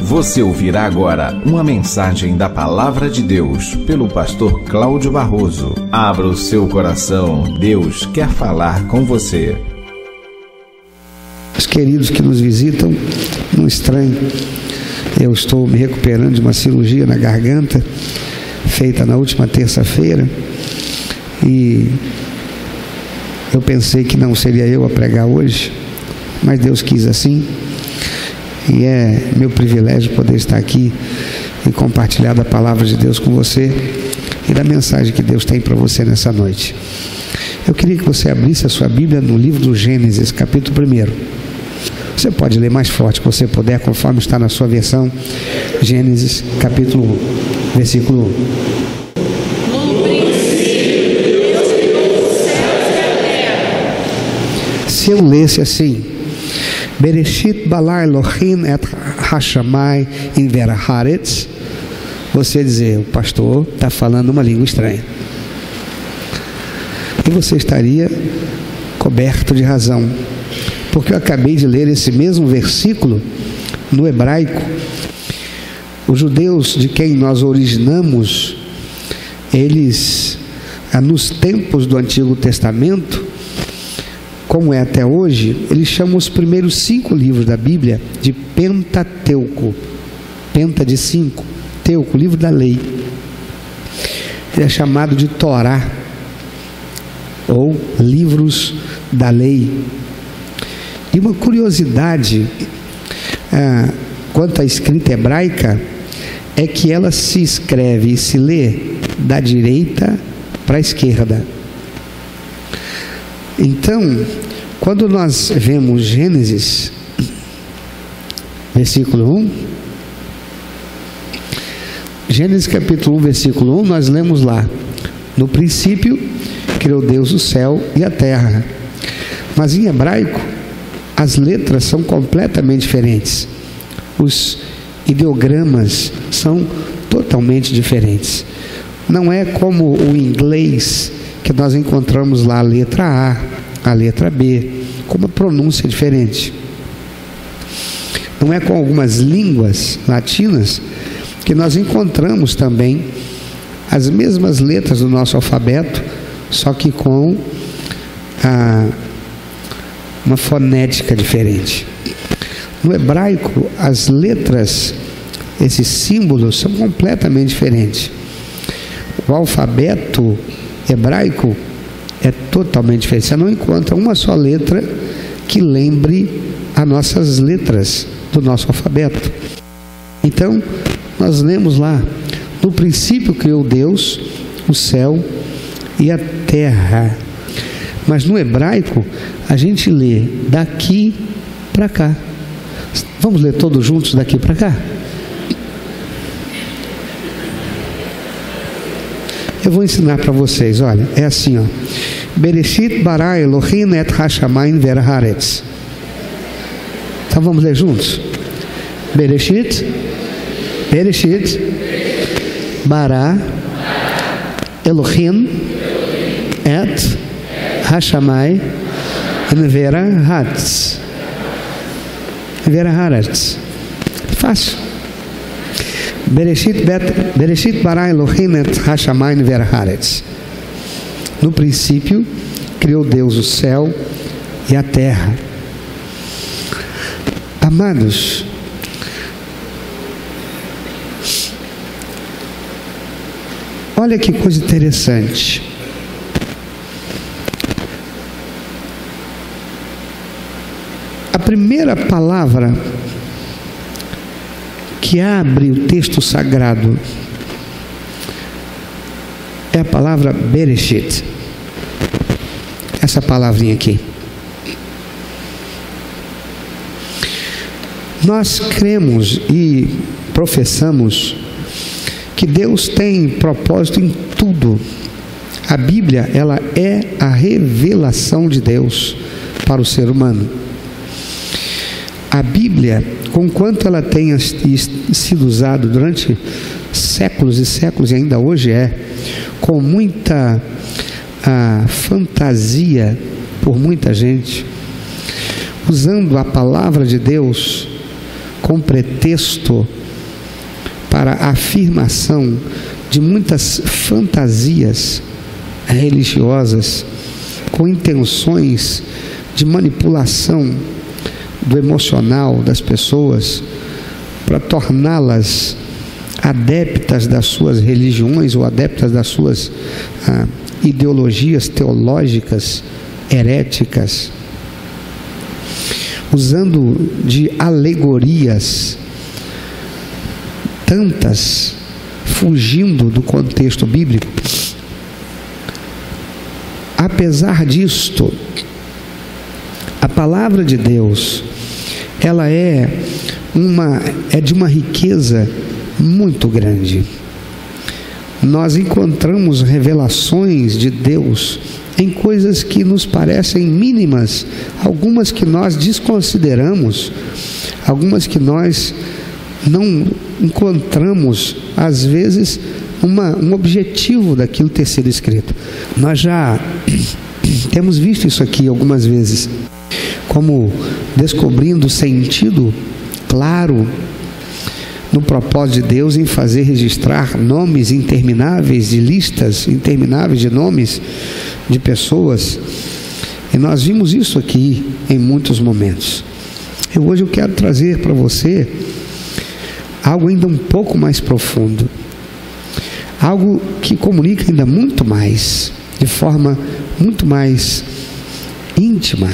Você ouvirá agora uma mensagem da Palavra de Deus pelo pastor Cláudio Barroso. Abra o seu coração, Deus quer falar com você. Os queridos que nos visitam, não estranhem, eu estou me recuperando de uma cirurgia na garganta, feita na última terça-feira, e eu pensei que não seria eu a pregar hoje, mas Deus quis assim. E é meu privilégio poder estar aqui e compartilhar da palavra de Deus com você e da mensagem que Deus tem para você nessa noite. Eu queria que você abrisse a sua Bíblia no livro do Gênesis, capítulo 1. Você pode ler mais forte que você puder, conforme está na sua versão. Gênesis, capítulo 1, versículo 1. Se eu lesse assim: Bereshit bara Elohim et hashamai in veraharetz, você dizer, o pastor está falando uma língua estranha. E você estaria coberto de razão, porque eu acabei de ler esse mesmo versículo no hebraico. Os judeus de quem nós originamos, eles, nos tempos do Antigo Testamento, como é até hoje, eles chamam os primeiros 5 livros da Bíblia de Pentateuco. Penta de 5, Teuco, livro da lei. Ele é chamado de Torá, ou livros da lei. E uma curiosidade quanto à escrita hebraica é que ela se escreve e se lê da direita para a esquerda. Então, quando nós vemos Gênesis, versículo 1, Gênesis capítulo 1, versículo 1, nós lemos lá: no princípio criou Deus o céu e a terra. Mas em hebraico, as letras são completamente diferentes. Os ideogramas são totalmente diferentes. Não é como o inglês, que nós encontramos lá a letra A, a letra B, com uma pronúncia diferente. Não é com algumas línguas latinas que nós encontramos também as mesmas letras do nosso alfabeto, só que com uma fonética diferente. No hebraico, as letras, esses símbolos, são completamente diferentes. O alfabeto hebraico é totalmente diferente. Você não encontra uma só letra que lembre as nossas letras do nosso alfabeto. Então, nós lemos lá: no princípio criou Deus o céu e a terra. Mas no hebraico, a gente lê daqui para cá. Vamos ler todos juntos daqui para cá? Eu vou ensinar para vocês, olha, é assim, ó. Bereshit bara Elohim et hashamai in veraharetz. Então vamos ler juntos? Bereshit bara Elohim et hashamai in veraharetz. Veraharetz. Fácil. Bereshit bara Elohim et hashamai in veraharetz. No princípio criou Deus o céu e a terra. Amados, olha que coisa interessante. A primeira palavra que abre o texto sagrado é a palavra Bereshit. Essa palavrinha aqui. Nós cremos e professamos que Deus tem propósito em tudo. A Bíblia, ela é a revelação de Deus para o ser humano. A Bíblia, conquanto ela tenha sido usada durante séculos e séculos, e ainda hoje com muita fantasia por muita gente, usando a palavra de Deus com pretexto para a afirmação de muitas fantasias religiosas com intenções de manipulação do emocional das pessoas para torná-las adeptas das suas religiões ou adeptas das suas ideologias teológicas heréticas, usando de alegorias tantas, fugindo do contexto bíblico. Apesar disto, a palavra de Deus, ela é de uma riqueza muito grande. Nós encontramos revelações de Deus em coisas que nos parecem mínimas, algumas que nós desconsideramos, algumas que nós não encontramos, às vezes, um objetivo daquilo ter sido escrito. Nós já temos visto isso aqui algumas vezes, como descobrindo sentido claro no propósito de Deus em fazer registrar nomes intermináveis de listas intermináveis de nomes de pessoas. E nós vimos isso aqui em muitos momentos. E hoje eu quero trazer para você algo ainda um pouco mais profundo, algo que comunica ainda muito mais, de forma muito mais íntima,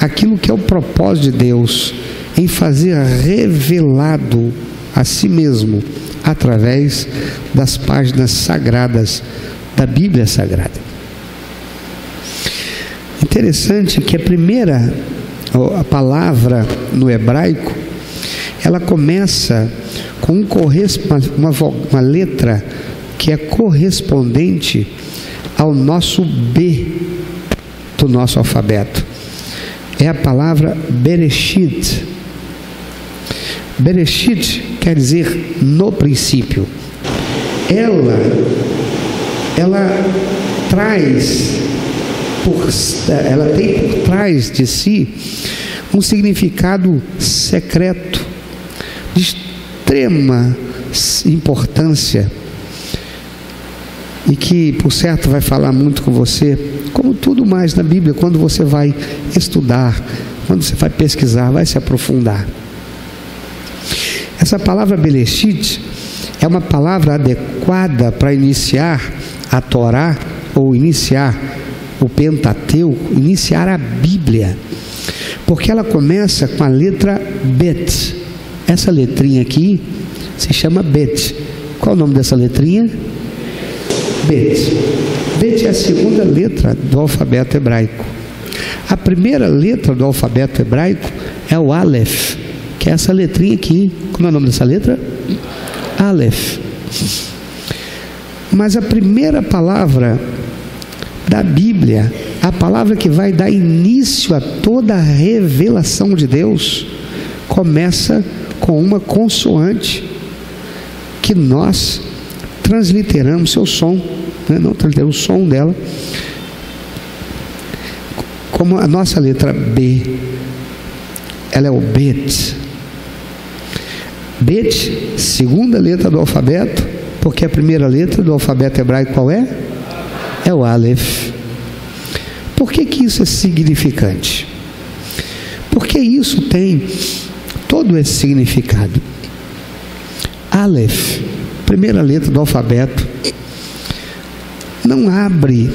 aquilo que é o propósito de Deus em fazer revelado a si mesmo através das páginas sagradas da Bíblia Sagrada. Interessante que a palavra no hebraico, ela começa com uma letra que é correspondente ao nosso B do nosso alfabeto. É a palavra Bereshit. Bereshit quer dizer no princípio. Ela tem por trás de si um significado secreto, de extrema importância, e que, por certo, vai falar muito com você, como tudo mais na Bíblia, quando você vai estudar, quando você vai pesquisar, vai se aprofundar. Essa palavra Bereshit é uma palavra adequada para iniciar a Torá, ou iniciar o Pentateuco, iniciar a Bíblia, porque ela começa com a letra Bet. Essa letrinha aqui se chama Bet. Qual o nome dessa letrinha? Bet. Bet é a segunda letra do alfabeto hebraico. A primeira letra do alfabeto hebraico é o Aleph, que é essa letrinha aqui. Como é o nome dessa letra? Aleph. Mas a primeira palavra da Bíblia, a palavra que vai dar início a toda a revelação de Deus, começa com uma consoante que nós transliteramos seu som, né? Não transliteramos o som dela, como a nossa letra B. Ela é o Bet. Bet, segunda letra do alfabeto, porque a primeira letra do alfabeto hebraico qual é? É o Aleph. Por que isso é significante? Porque isso tem todo esse significado. Aleph, primeira letra do alfabeto, não abre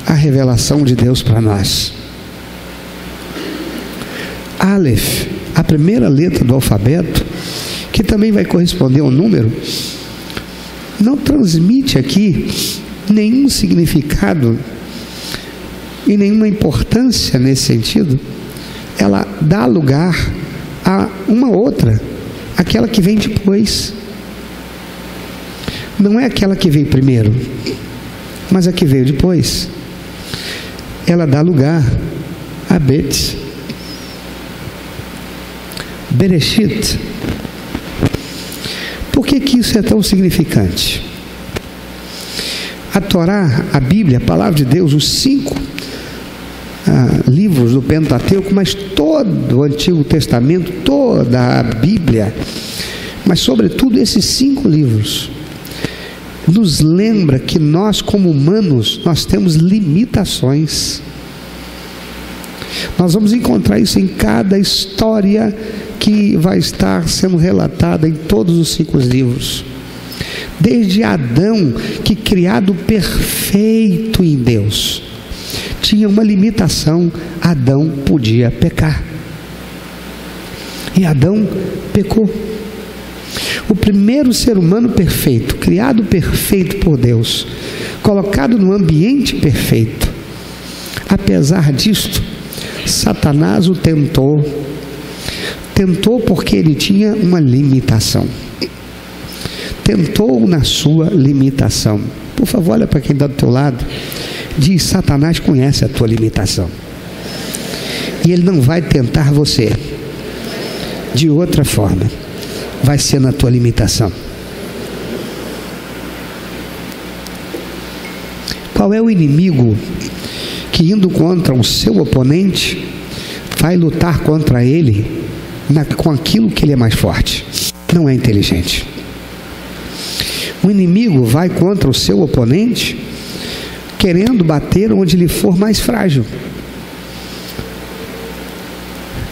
a revelação de Deus para nós. Aleph, a primeira letra do alfabeto, que também vai corresponder ao número, não transmite aqui nenhum significado e nenhuma importância nesse sentido. Ela dá lugar a uma outra, aquela que vem depois. Não é aquela que veio primeiro, mas a que veio depois. Ela dá lugar a Bet. Bereshit. Por que isso é tão significante? A Torá, a Bíblia, a palavra de Deus, os 5 livros do Pentateuco, mas todo o Antigo Testamento, toda a Bíblia, mas sobretudo esses 5 livros, nos lembra que nós como humanos, nós temos limitações. Nós vamos encontrar isso em cada história que vai estar sendo relatada em todos os 5 livros. Desde Adão, que criado perfeito em Deus, tinha uma limitação: Adão podia pecar. E Adão pecou. O primeiro ser humano perfeito, criado perfeito por Deus, colocado no ambiente perfeito. Apesar disto, Satanás o tentou. Tentou porque ele tinha uma limitação. Tentou na sua limitação. Por favor, olha para quem está do teu lado. Diz: Satanás conhece a tua limitação. E ele não vai tentar você de outra forma. Vai ser na tua limitação. Qual é o inimigo que, indo contra o seu oponente, vai lutar contra ele com aquilo que ele é mais forte? Não é inteligente. O inimigo vai contra o seu oponente querendo bater onde ele for mais frágil.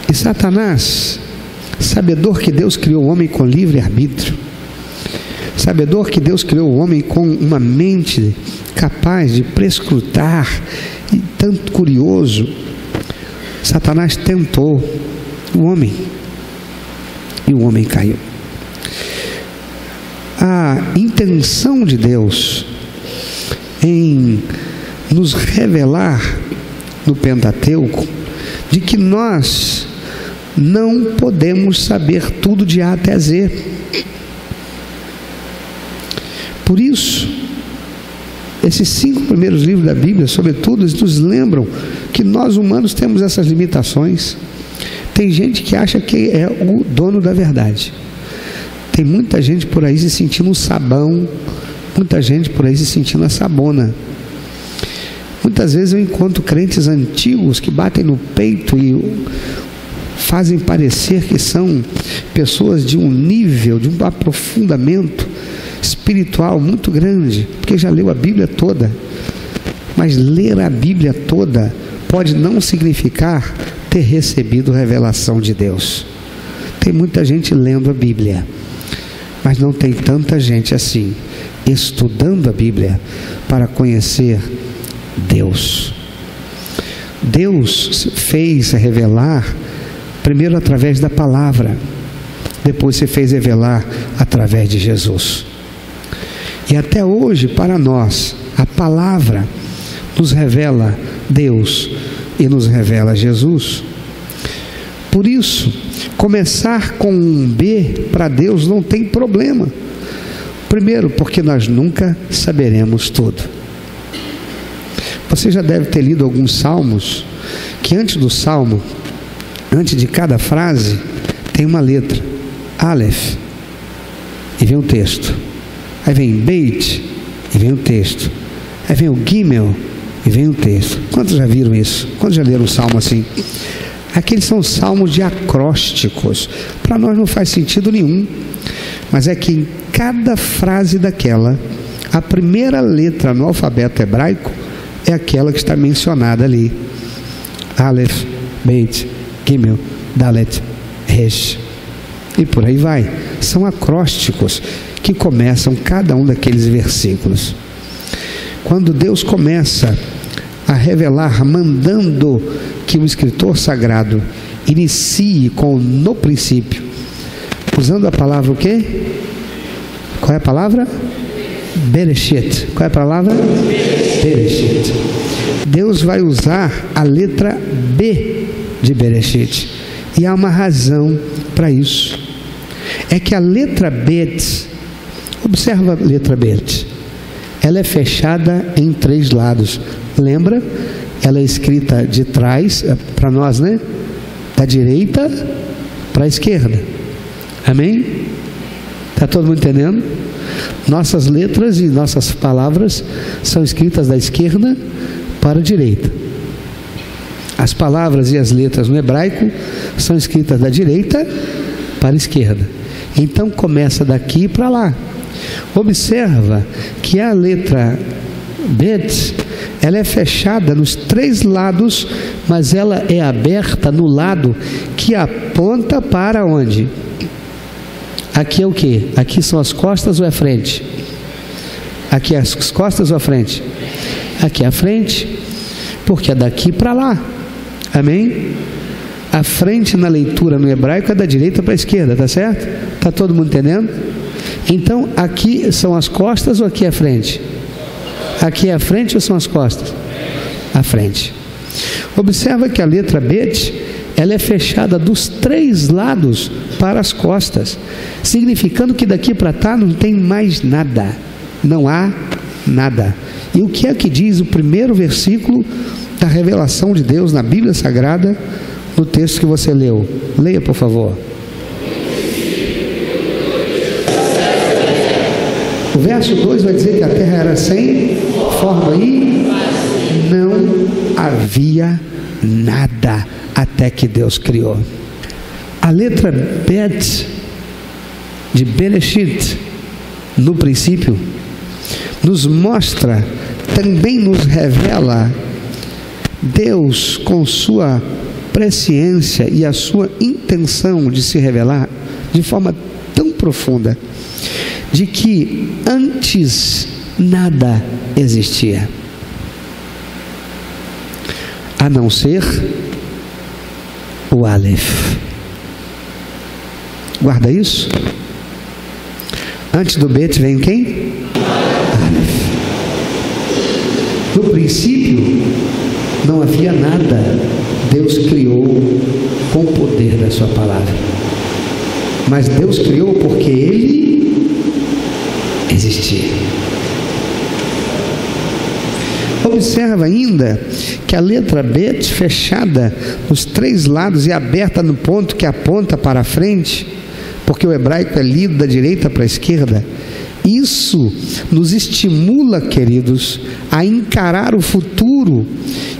E Satanás, sabedor que Deus criou o homem com livre arbítrio, sabedor que Deus criou o homem com uma mente capaz de prescrutar e tanto curioso, Satanás tentou o homem e o homem caiu. A intenção de Deus em nos revelar no Pentateuco de que nós não podemos saber tudo de A até Z. Por isso, esses 5 primeiros livros da Bíblia, sobretudo, nos lembram que nós humanos temos essas limitações. Tem gente que acha que é o dono da verdade. Tem muita gente por aí se sentindo um sabão, muita gente por aí se sentindo a sabona. Muitas vezes eu encontro crentes antigos que batem no peito e fazem parecer que são pessoas de um nível, de um aprofundamento espiritual muito grande, porque já leu a Bíblia toda. Mas ler a Bíblia toda pode não significar ter recebido revelação de Deus. Tem muita gente lendo a Bíblia, mas não tem tanta gente assim estudando a Bíblia para conhecer Deus. Deus fez revelar primeiro através da palavra, depois se fez revelar através de Jesus. E até hoje, para nós, a palavra nos revela Deus e nos revela Jesus. Por isso, começar com um B para Deus não tem problema. Primeiro, porque nós nunca saberemos tudo. Você já deve ter lido alguns salmos, que antes do salmo, antes de cada frase, tem uma letra, Aleph, e vem um texto. Aí vem Beit, e vem um texto. Aí vem o Gimel, e vem um texto. Quantos já viram isso? Quantos já leram um salmo assim? Aqueles são salmos de acrósticos. Para nós não faz sentido nenhum. Mas é que em cada frase daquela, a primeira letra no alfabeto hebraico é aquela que está mencionada ali. Aleph, Beit, Gimel, Dalet, Resh. E por aí vai. São acrósticos que começam cada um daqueles versículos. Quando Deus começa a revelar, mandando que o escritor sagrado inicie com no princípio, usando a palavra o quê? Qual é a palavra? Bereshit. Qual é a palavra? Bereshit. Deus vai usar a letra B de Bereshit. E há uma razão para isso. É que a letra Bet, observa a letra Bet, ela é fechada em 3 lados. Lembra? Ela é escrita de trás, para nós, né? Da direita para a esquerda. Amém? Está todo mundo entendendo? Nossas letras e nossas palavras são escritas da esquerda para a direita. As palavras e as letras no hebraico são escritas da direita para a esquerda. Então começa daqui para lá. Observa que a letra Bet, ela é fechada nos 3 lados, mas ela é aberta no lado que aponta para onde? Aqui é o que? Aqui são as costas ou é a frente? Aqui é as costas ou a frente? Aqui é a frente, porque é daqui para lá. Amém? A frente na leitura no hebraico é da direita para a esquerda, tá certo? Tá todo mundo entendendo? Então aqui são as costas ou aqui é a frente? Aqui é a frente ou são as costas? A frente. Observa que a letra Bet, ela é fechada dos 3 lados para as costas, significando que daqui para cá não tem mais nada, não há nada. E o que é que diz o primeiro versículo da revelação de Deus na Bíblia Sagrada, no texto que você leu? Leia, por favor. O verso 2 vai dizer que a terra era sem forma e não havia nada até que Deus criou. A letra Bet de Bereshit, no princípio, nos mostra, também nos revela Deus com sua presciência e a sua intenção de se revelar de forma tão profunda, de que antes nada existia, a não ser o Aleph. Guarda isso. Antes do Bet vem quem? Aleph. No princípio não havia nada. Deus criou com o poder da sua palavra. Mas Deus criou porque Ele existia. Observa ainda que a letra Bet, fechada nos 3 lados e aberta no ponto que aponta para a frente, porque o hebraico é lido da direita para a esquerda, isso nos estimula, queridos, a encarar o futuro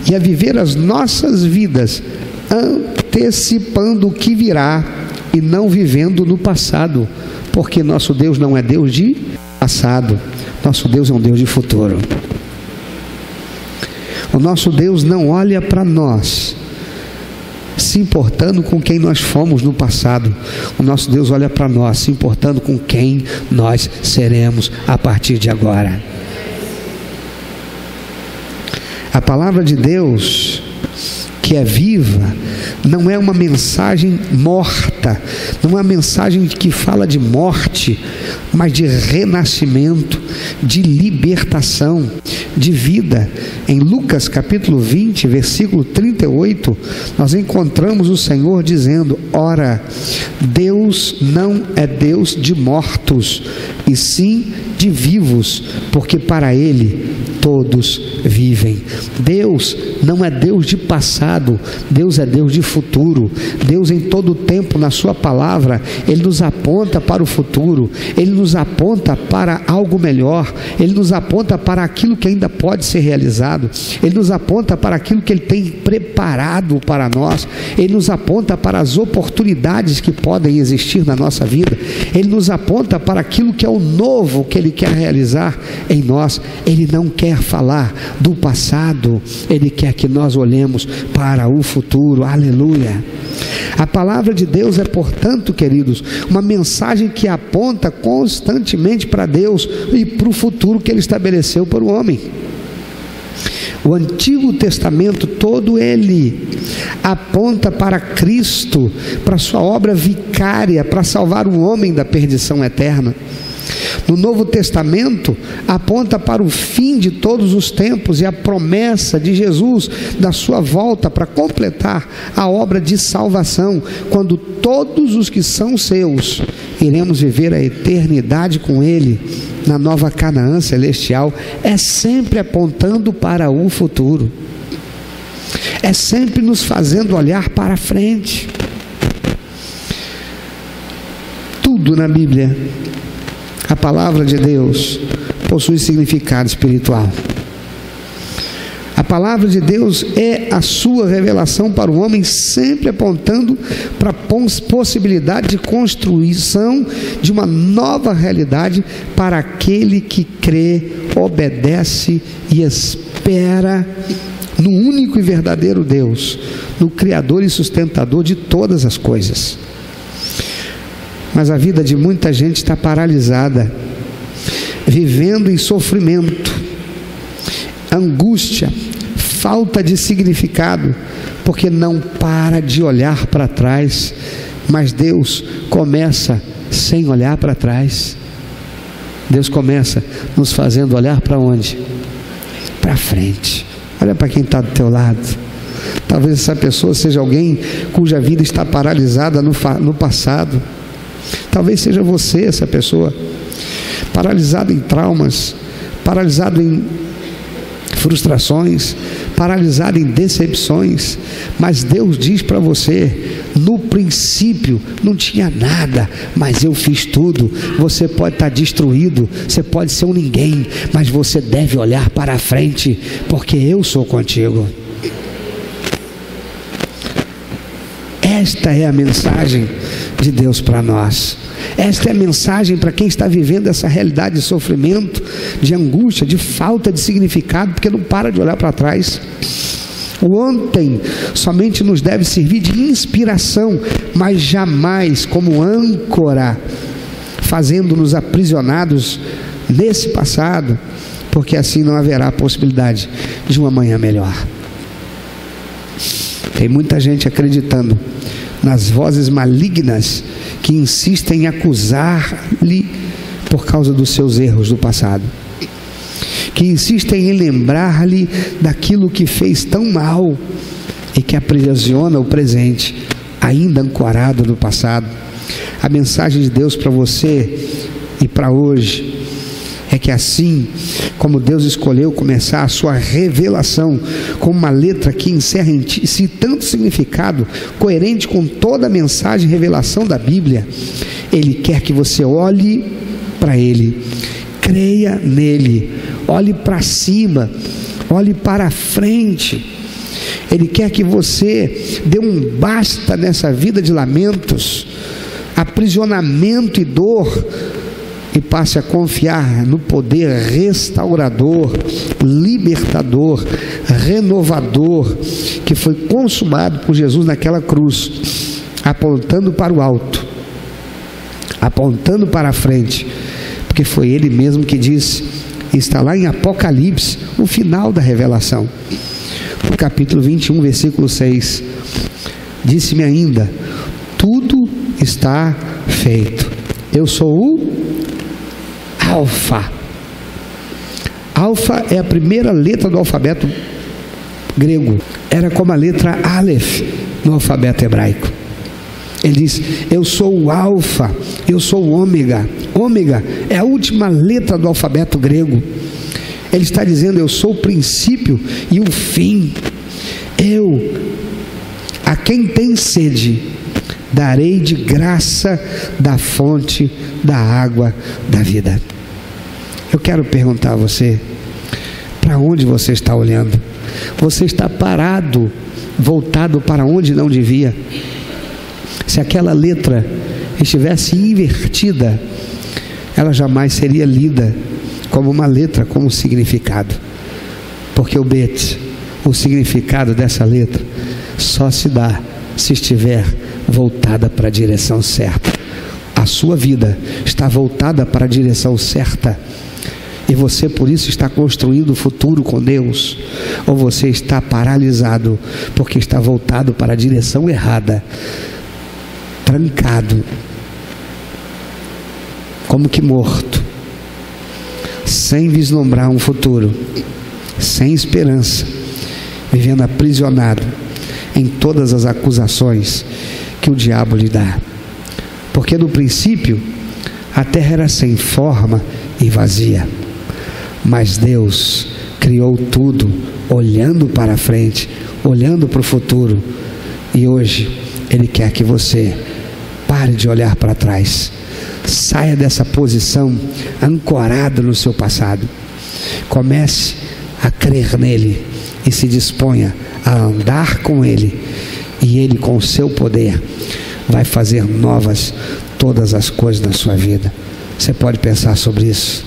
e a viver as nossas vidas antecipando o que virá e não vivendo no passado, porque nosso Deus não é Deus de passado, nosso Deus é um Deus de futuro. O nosso Deus não olha para nós se importando com quem nós fomos no passado. O nosso Deus olha para nós se importando com quem nós seremos a partir de agora. A palavra de Deus, que é viva, não é uma mensagem morta, não é uma mensagem que fala de morte, mas de renascimento, de libertação, de vida. Em Lucas capítulo 20, versículo 38, nós encontramos o Senhor dizendo: ora, Deus não é Deus de mortos, e sim de vivos, porque para Ele todos vivem. Deus não é Deus de passado, Deus é Deus de futuro. Deus em todo o tempo, na sua palavra, Ele nos aponta para o futuro, Ele nos aponta para algo melhor, Ele nos aponta para aquilo que ainda pode ser realizado, Ele nos aponta para aquilo que Ele tem preparado para nós, Ele nos aponta para as oportunidades que podem existir na nossa vida, Ele nos aponta para aquilo que é o novo que Ele quer realizar em nós. Ele não quer falar do passado, Ele quer que nós olhemos para o futuro. Aleluia! A palavra de Deus é, portanto, queridos, uma mensagem que aponta constantemente para Deus e para o futuro que Ele estabeleceu para o homem. O Antigo Testamento todo ele aponta para Cristo, para a sua obra vicária, para salvar o homem da perdição eterna. No Novo Testamento aponta para o fim de todos os tempos e a promessa de Jesus da sua volta para completar a obra de salvação, quando todos os que são seus iremos viver a eternidade com Ele na nova Canaã celestial. É sempre apontando para o futuro, é sempre nos fazendo olhar para frente. Tudo na Bíblia, a palavra de Deus, possui significado espiritual. A palavra de Deus é a sua revelação para o homem, sempre apontando para a possibilidade de construção de uma nova realidade para aquele que crê, obedece e espera no único e verdadeiro Deus, no Criador e sustentador de todas as coisas. Mas a vida de muita gente está paralisada, vivendo em sofrimento, angústia, falta de significado, porque não para de olhar para trás. Mas Deus começa sem olhar para trás. Deus começa nos fazendo olhar para onde? Para frente. Olha para quem está do teu lado. Talvez essa pessoa seja alguém cuja vida está paralisada no passado. Talvez seja você essa pessoa, paralisado em traumas, paralisado em frustrações, paralisado em decepções. Mas Deus diz para você: no princípio não tinha nada, mas eu fiz tudo. Você pode estar destruído, você pode ser um ninguém, mas você deve olhar para a frente, porque eu sou contigo. Esta é a mensagem de Deus para nós. Esta é a mensagem para quem está vivendo essa realidade de sofrimento, de angústia, de falta de significado, porque não para de olhar para trás. O ontem somente nos deve servir de inspiração, mas jamais como âncora, fazendo-nos aprisionados nesse passado, porque assim não haverá possibilidade de um amanhã melhor. Tem muita gente acreditando nas vozes malignas que insistem em acusar-lhe por causa dos seus erros do passado, que insistem em lembrar-lhe daquilo que fez tão mal e que aprisiona o presente, ainda ancorado no passado. A mensagem de Deus para você e para hoje é que assim como Deus escolheu começar a sua revelação com uma letra que encerra em si tanto significado, coerente com toda a mensagem e revelação da Bíblia, Ele quer que você olhe para Ele, creia nele, olhe para cima, olhe para frente. Ele quer que você dê um basta nessa vida de lamentos, aprisionamento e dor, e passe a confiar no poder restaurador, libertador, renovador, que foi consumado por Jesus naquela cruz, apontando para o alto, apontando para a frente, porque foi Ele mesmo que disse, está lá em Apocalipse, o final da revelação, no capítulo 21, versículo 6, disse-me ainda, tudo está feito, eu sou o Alfa. Alfa é a primeira letra do alfabeto grego. Era como a letra Aleph no alfabeto hebraico. Ele diz, eu sou o Alfa, eu sou o Ômega. Ômega é a última letra do alfabeto grego. Ele está dizendo, eu sou o princípio e o fim. Eu, a quem tem sede, darei de graça da fonte da água da vida. Eu quero perguntar a você, para onde você está olhando? Você está parado, voltado para onde não devia? Se aquela letra estivesse invertida, ela jamais seria lida como uma letra, como um significado. Porque o bet, o significado dessa letra, só se dá se estiver voltada para a direção certa. A sua vida está voltada para a direção certa, e você por isso está construindo o futuro com Deus, ou você está paralisado porque está voltado para a direção errada, trancado, como que morto, sem vislumbrar um futuro, sem esperança, vivendo aprisionado em todas as acusações que o diabo lhe dá. Porque no princípio a terra era sem forma e vazia, mas Deus criou tudo olhando para frente, olhando para o futuro, e hoje Ele quer que você pare de olhar para trás, saia dessa posição ancorada no seu passado, comece a crer nele e se disponha a andar com Ele, e Ele, com o seu poder, vai fazer novas todas as coisas na sua vida. Você pode pensar sobre isso?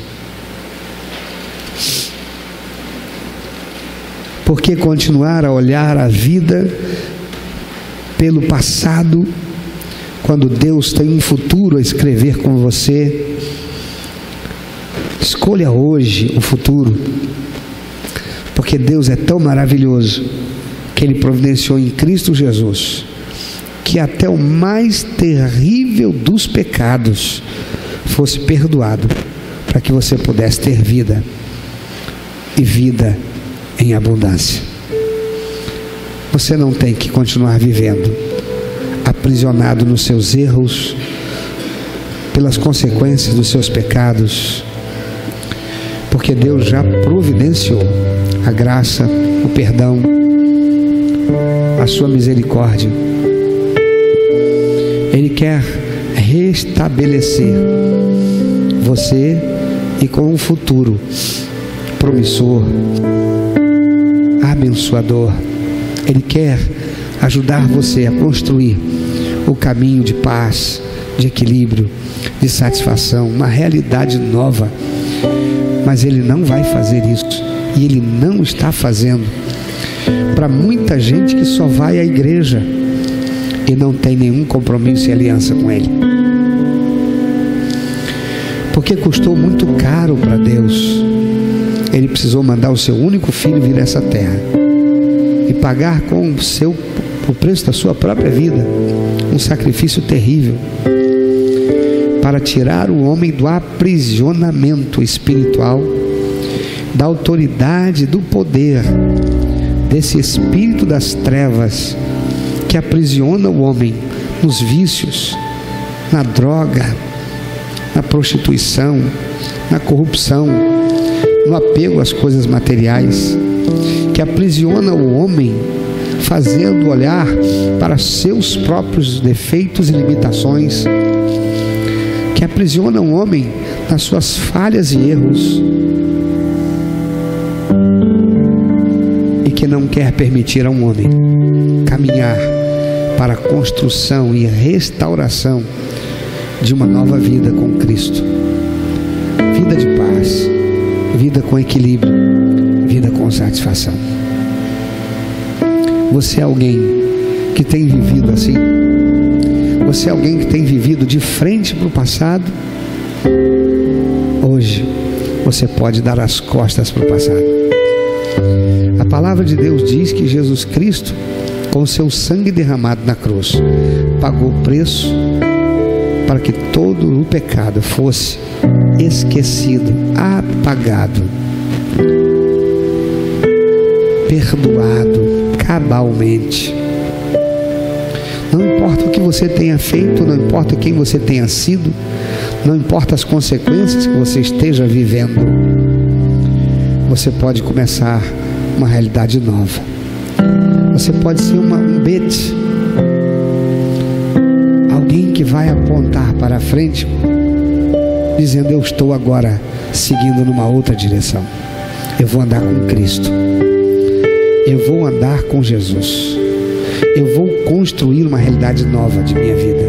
Por que continuar a olhar a vida pelo passado, quando Deus tem um futuro a escrever com você? Escolha hoje o futuro, porque Deus é tão maravilhoso que Ele providenciou em Cristo Jesus que até o mais terrível dos pecados fosse perdoado, para que você pudesse ter vida, e vida em abundância. Você não tem que continuar vivendo aprisionado nos seus erros, pelas consequências dos seus pecados, porque Deus já providenciou a graça, o perdão, a sua misericórdia. Ele quer restabelecer você, e com um futuro promissor, abençoador. Ele quer ajudar você a construir o caminho de paz, de equilíbrio, de satisfação, uma realidade nova. Mas Ele não vai fazer isso, e Ele não está fazendo. Para muita gente que só vai à igreja e não tem nenhum compromisso e aliança com Ele, porque custou muito caro para Deus. Ele precisou mandar o seu único filho vir a essa terra e pagar com o preço da sua própria vida um sacrifício terrível, para tirar o homem do aprisionamento espiritual, da autoridade, do poder desse espírito das trevas que aprisiona o homem nos vícios, na droga, na prostituição, na corrupção, no apego às coisas materiais, que aprisiona o homem, fazendo olhar para seus próprios defeitos e limitações, que aprisiona o homem nas suas falhas e erros, e que não quer permitir a um homem caminhar para a construção e restauração de uma nova vida com Cristo, vida de paz, vida com equilíbrio, vida com satisfação. Você é alguém que tem vivido assim? Você é alguém que tem vivido de frente para o passado? Hoje você pode dar as costas para o passado. A palavra de Deus diz que Jesus Cristo, com seu sangue derramado na cruz, pagou o preço para que todo o pecado fosse esquecido, apagado, perdoado cabalmente. Não importa o que você tenha feito, não importa quem você tenha sido, não importa as consequências que você esteja vivendo, você pode começar uma realidade nova. Você pode ser um Bete, alguém que vai apontar para a frente, dizendo: eu estou agora seguindo numa outra direção. Eu vou andar com Cristo, eu vou andar com Jesus, eu vou construir uma realidade nova de minha vida,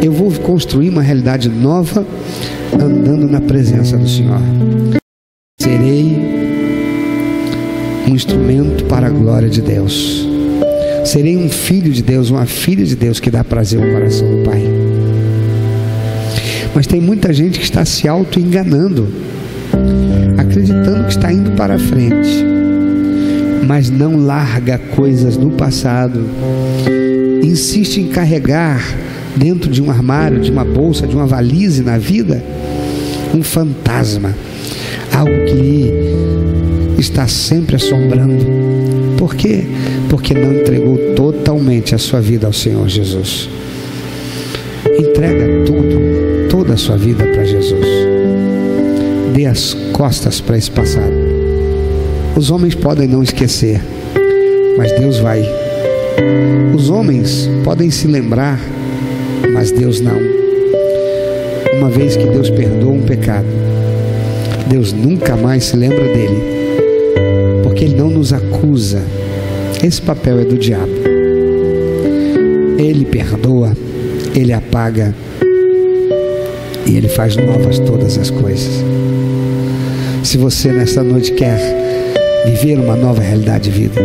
eu vou construir uma realidade nova andando na presença do Senhor. Serei um instrumento para a glória de Deus, serei um filho de Deus, uma filha de Deus que dá prazer ao coração do Pai. Mas tem muita gente que está se auto-enganando, acreditando que está indo para frente, mas não larga coisas do passado, insiste em carregar dentro de um armário, de uma bolsa, de uma valise na vida, um fantasma, algo que está sempre assombrando. Por quê? Porque não entregou totalmente a sua vida ao Senhor Jesus. Entrega tudo, toda a sua vida para Jesus. Dê as costas para esse passado. Os homens podem não esquecer, mas Deus vai. Os homens podem se lembrar, mas Deus não. Uma vez que Deus perdoa um pecado, Deus nunca mais se lembra dele, porque Ele não nos acusa. Esse papel é do diabo. Ele perdoa, Ele apaga e Ele faz novas todas as coisas. Se você nesta noite quer viver uma nova realidade de vida,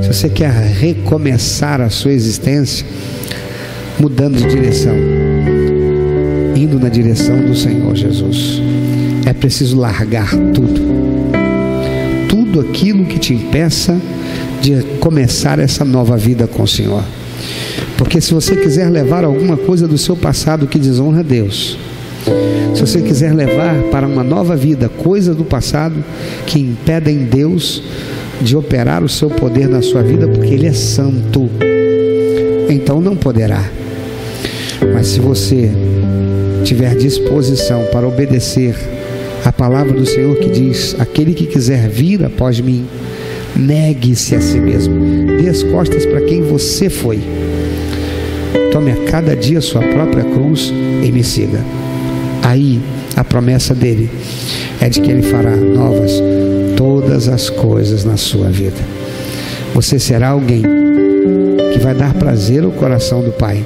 se você quer recomeçar a sua existência, mudando de direção, indo na direção do Senhor Jesus, é preciso largar tudo aquilo que te impeça de começar essa nova vida com o Senhor. Porque se você quiser levar alguma coisa do seu passado que desonra a Deus, se você quiser levar para uma nova vida coisas do passado que impedem Deus de operar o seu poder na sua vida, porque Ele é santo, então não poderá. Mas se você tiver disposição para obedecer a palavra do Senhor, que diz: aquele que quiser vir após mim, negue-se a si mesmo, dê as costas para quem você foi, tome a cada dia a sua própria cruz e me siga. Aí a promessa dele é de que Ele fará novas todas as coisas na sua vida. Você será alguém que vai dar prazer ao coração do Pai,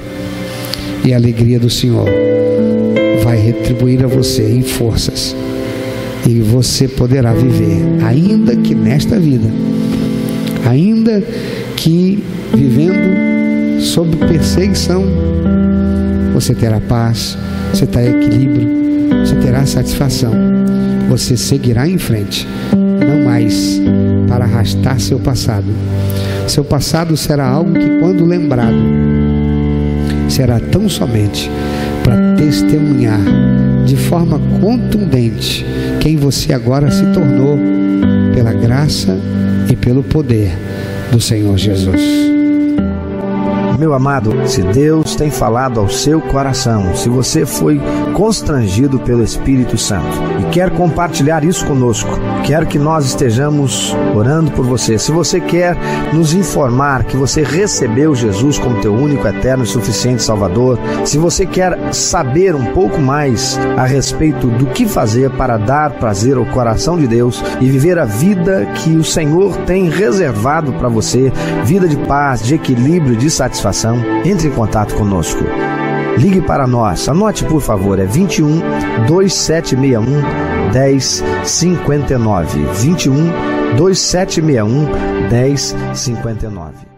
e a alegria do Senhor vai retribuir a você em forças, e você poderá viver, ainda que nesta vida, ainda que vivendo sob perseguição, você terá paz, você terá equilíbrio, você terá satisfação. Você seguirá em frente, não mais para arrastar seu passado. Seu passado será algo que, quando lembrado, será tão somente para testemunhar de forma contundente quem você agora se tornou, pela graça e pelo poder do Senhor Jesus. Meu amado, se Deus tem falado ao seu coração, se você foi constrangido pelo Espírito Santo e quer compartilhar isso conosco, quer que nós estejamos orando por você, se você quer nos informar que você recebeu Jesus como teu único, eterno e suficiente Salvador, se você quer saber um pouco mais a respeito do que fazer para dar prazer ao coração de Deus e viver a vida que o Senhor tem reservado para você, vida de paz, de equilíbrio, de satisfação, entre em contato conosco. Ligue para nós, anote por favor, é 21 2761 1059, 21 2761 1059.